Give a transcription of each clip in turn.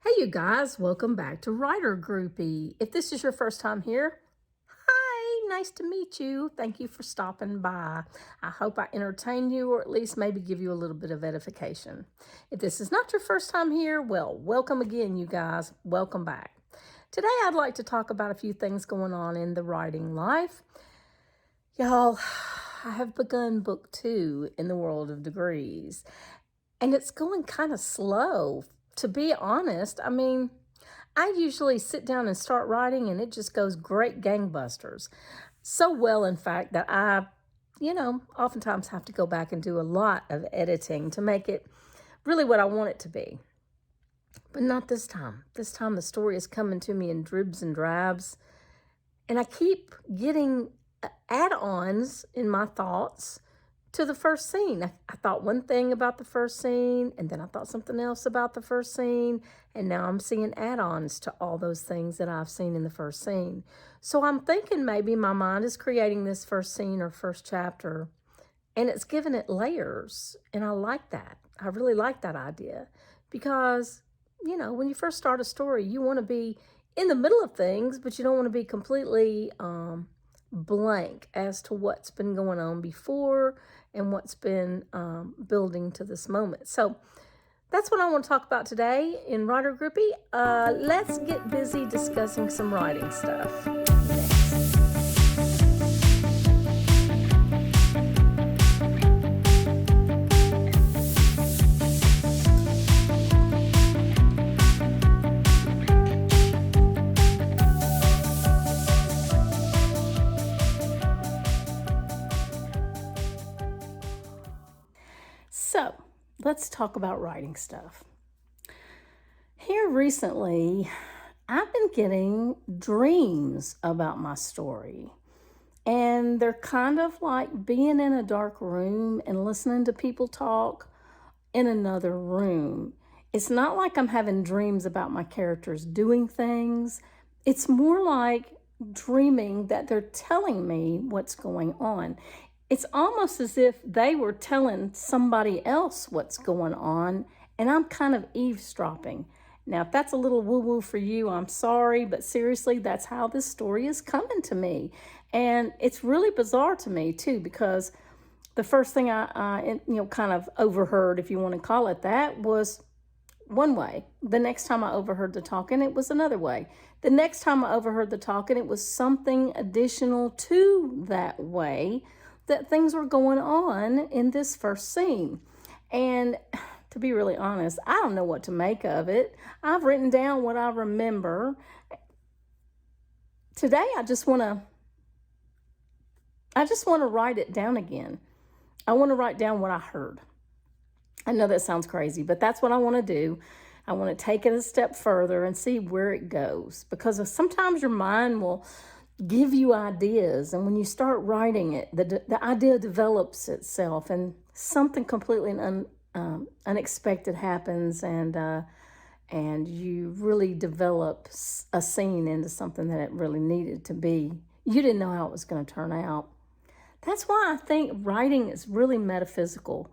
Hey, you guys, welcome back to Writer Groupie. If this is your first time here, hi, nice to meet you. Thank you for stopping by. I hope I entertain you or at least maybe give you a little bit of edification. If this is not your first time here, well, welcome again, you guys. Welcome back. Today, I'd like to talk about a few things going on in the writing life. Y'all, I have begun book 2 in the world of degrees, and it's going kind of slow. To be honest, I usually sit down and start writing and it just goes great gangbusters. So well, in fact, that I, oftentimes have to go back and do a lot of editing to make it really what I want it to be. But not this time. This time the story is coming to me in dribs and drabs, and I keep getting add-ons in my thoughts to the first scene. I thought one thing about the first scene, and then I thought something else about the first scene, and now I'm seeing add-ons to all those things that I've seen in the first scene. So I'm thinking maybe my mind is creating this first scene or first chapter, and it's giving it layers, and I like that. I really like that idea because, when you first start a story, you want to be in the middle of things, but you don't want to be completely blank as to what's been going on before and what's been building to this moment. So that's what I want to talk about today in Writer Groupie. Let's get busy discussing some writing stuff. So let's talk about writing stuff. Here recently, I've been getting dreams about my story. And they're kind of like being in a dark room and listening to people talk in another room. It's not like I'm having dreams about my characters doing things. It's more like dreaming that they're telling me what's going on. It's almost as if they were telling somebody else what's going on, and I'm kind of eavesdropping. Now, if that's a little woo-woo for you, I'm sorry, but seriously, that's how this story is coming to me. And it's really bizarre to me, too, because the first thing I kind of overheard, if you want to call it that, was one way. The next time I overheard the talking, it was another way. The next time I overheard the talking, it was something additional to that way, that things were going on in this first scene. And to be really honest, I don't know what to make of it. I've written down what I remember. Today, I just want to write it down again. I want to write down what I heard. I know that sounds crazy, but that's what I want to do. I want to take it a step further and see where it goes, because sometimes your mind will give you ideas, and when you start writing it, the idea develops itself, and something completely unexpected happens, and you really develop a scene into something that it really needed to be. You didn't know how it was going to turn out. That's why I think writing is really metaphysical,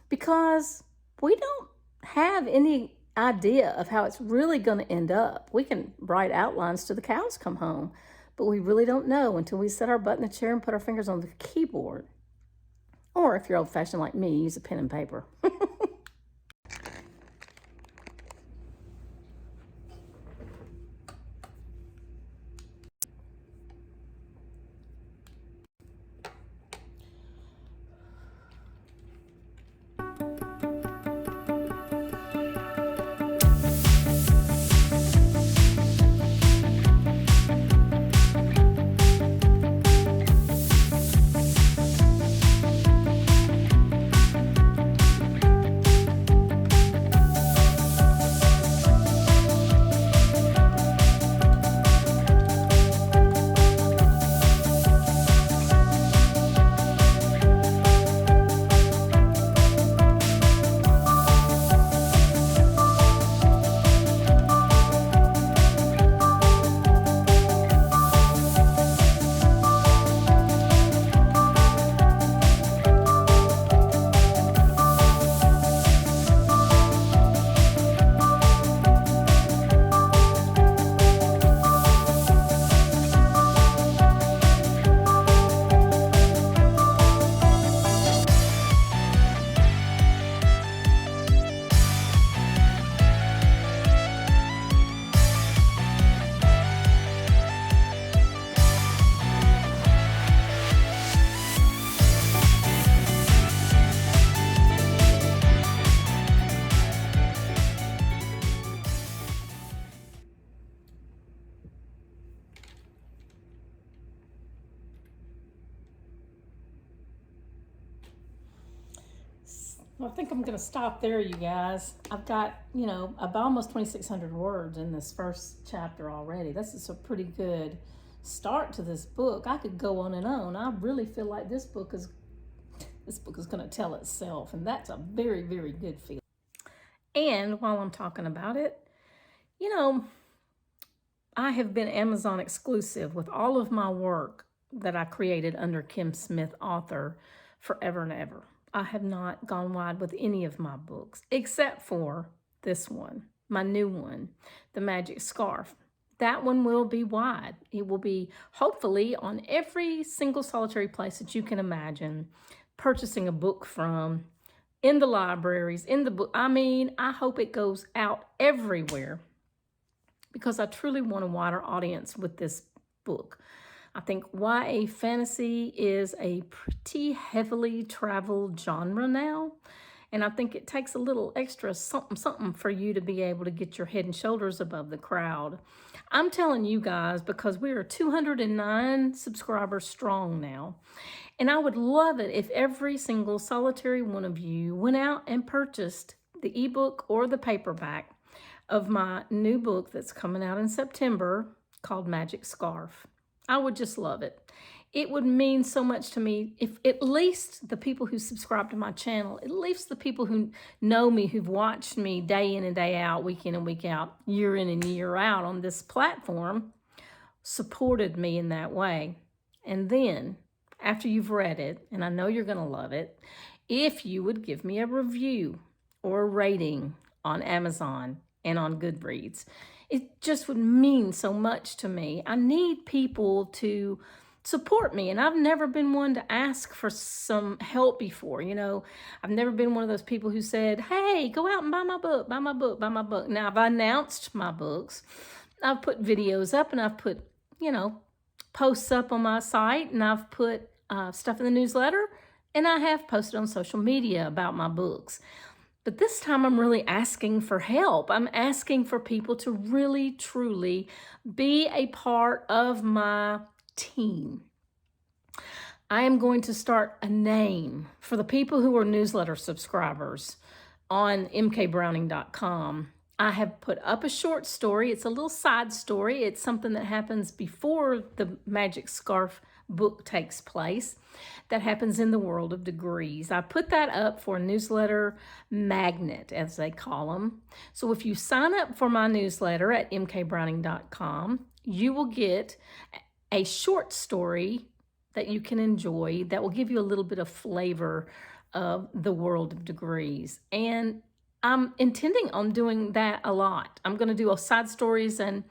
because we don't have any idea of how it's really going to end up. We can write outlines till the cows come home, but we really don't know until we set our butt in the chair and put our fingers on the keyboard. Or if you're old-fashioned like me, use a pen and paper. Well, I think I'm going to stop there, you guys. I've got, about almost 2,600 words in this first chapter already. This is a pretty good start to this book. I could go on and on. I really feel like this book is going to tell itself, and that's a very, very good feeling. And while I'm talking about it, I have been Amazon exclusive with all of my work that I created under Kim Smith author forever and ever. I have not gone wide with any of my books except for this one, my new one, The Magic Scarf. That one will be wide. It will be hopefully on every single solitary place that you can imagine purchasing a book from, in the libraries, in the book. I hope it goes out everywhere because I truly want a wider audience with this book. I think YA fantasy is a pretty heavily traveled genre now. And I think it takes a little extra something for you to be able to get your head and shoulders above the crowd. I'm telling you guys because we are 209 subscribers strong now. And I would love it if every single solitary one of you went out and purchased the ebook or the paperback of my new book that's coming out in September called Magic Scarf. I would just love it. It would mean so much to me if at least the people who subscribe to my channel, at least the people who know me, who've watched me day in and day out, week in and week out, year in and year out on this platform, supported me in that way. And then, after you've read it, and I know you're going to love it, if you would give me a review or a rating on Amazon and on Goodreads. It just would mean so much to me. I need people to support me, and I've never been one to ask for some help before. I've never been one of those people who said, hey, go out and buy my book, buy my book, buy my book. Now, I've announced my books. I've put videos up, and I've put, posts up on my site, and I've put stuff in the newsletter, and I have posted on social media about my books. But this time I'm really asking for help. I'm asking for people to really, truly be a part of my team. I am going to start a name for the people who are newsletter subscribers on mkbrowning.com. I have put up a short story. It's a little side story. It's something that happens before the Magic Scarf book takes place that happens in the world of degrees. I put that up for a newsletter magnet, as they call them. So if you sign up for my newsletter at mkbrowning.com, you will get a short story that you can enjoy that will give you a little bit of flavor of the world of degrees. And I'm intending on doing that a lot. I'm going to do side stories and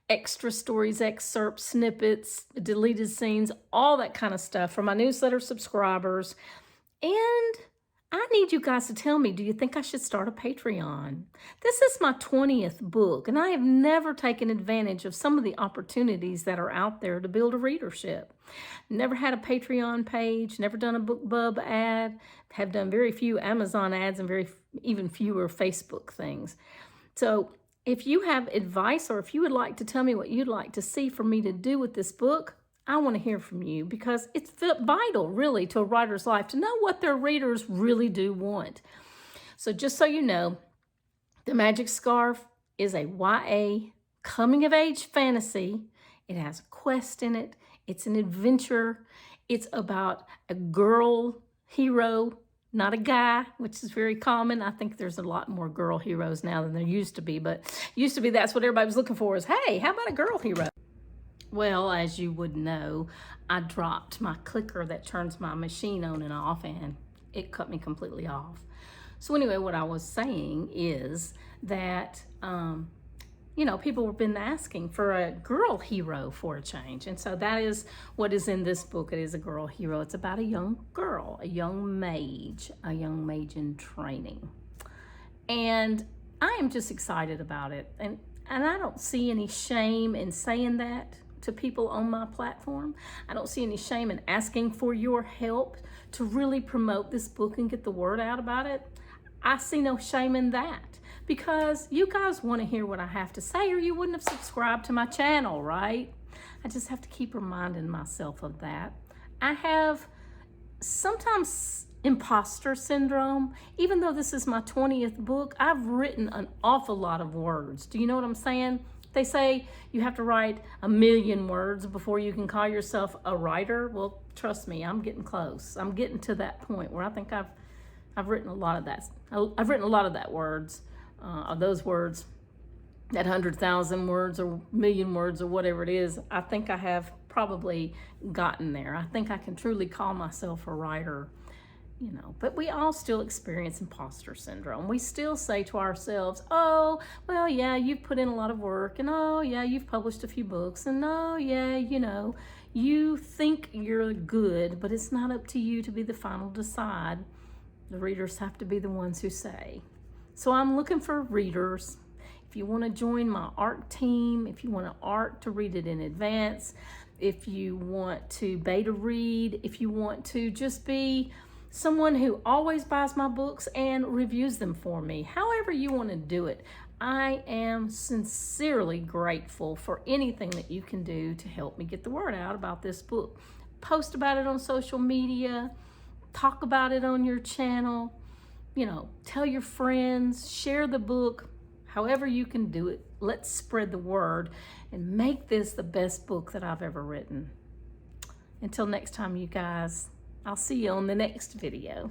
extra stories, excerpts, snippets, deleted scenes, all that kind of stuff for my newsletter subscribers. And I need you guys to tell me, do you think I should start a Patreon? This is my 20th book, and I have never taken advantage of some of the opportunities that are out there to build a readership. Never had a Patreon page, never done a BookBub ad, have done very few Amazon ads and even fewer Facebook things. So if you have advice or if you would like to tell me what you'd like to see for me to do with this book, I want to hear from you because it's vital, really, to a writer's life to know what their readers really do want. So just so you know, The Magic Scarf is a YA coming-of-age fantasy. It has a quest in it. It's an adventure. It's about a girl hero, not a guy, which is very common. I think there's a lot more girl heroes now than there used to be, but used to be that's what everybody was looking for is, hey, how about a girl hero? Well, as you would know, I dropped my clicker that turns my machine on and off, and it cut me completely off. So anyway, what I was saying is that, people have been asking for a girl hero for a change. And so that is what is in this book. It is a girl hero. It's about a young girl, a young mage in training. And I am just excited about it. And I don't see any shame in saying that to people on my platform. I don't see any shame in asking for your help to really promote this book and get the word out about it. I see no shame in that because you guys want to hear what I have to say or you wouldn't have subscribed to my channel, right? I just have to keep reminding myself of that. I have sometimes imposter syndrome. Even though this is my 20th book, I've written an awful lot of words. Do you know what I'm saying? They say you have to write 1,000,000 words before you can call yourself a writer. Well, trust me, I'm getting close. I'm getting to that point where I think I've written a lot of that. I've written a lot of that words, of those words, that 100,000 words or 1,000,000 words or whatever it is. I think I have probably gotten there. I think I can truly call myself a writer. You know, but we all still experience imposter syndrome. We still say to ourselves, oh, well, yeah, you've put in a lot of work, and oh, yeah, you've published a few books, and oh, yeah, you know, you think you're good, but it's not up to you to be the final decide. The readers have to be the ones who say. So I'm looking for readers. If you want to join my art team, if you want an art to read it in advance, if you want to beta read, if you want to just be someone who always buys my books and reviews them for me, however you want to do it, I am sincerely grateful for anything that you can do to help me get the word out about this book. Post about it on social media, talk about it on your channel, you know, tell your friends, share the book, however you can do it. Let's spread the word and make this the best book that I've ever written. Until next time, you guys, I'll see you on the next video.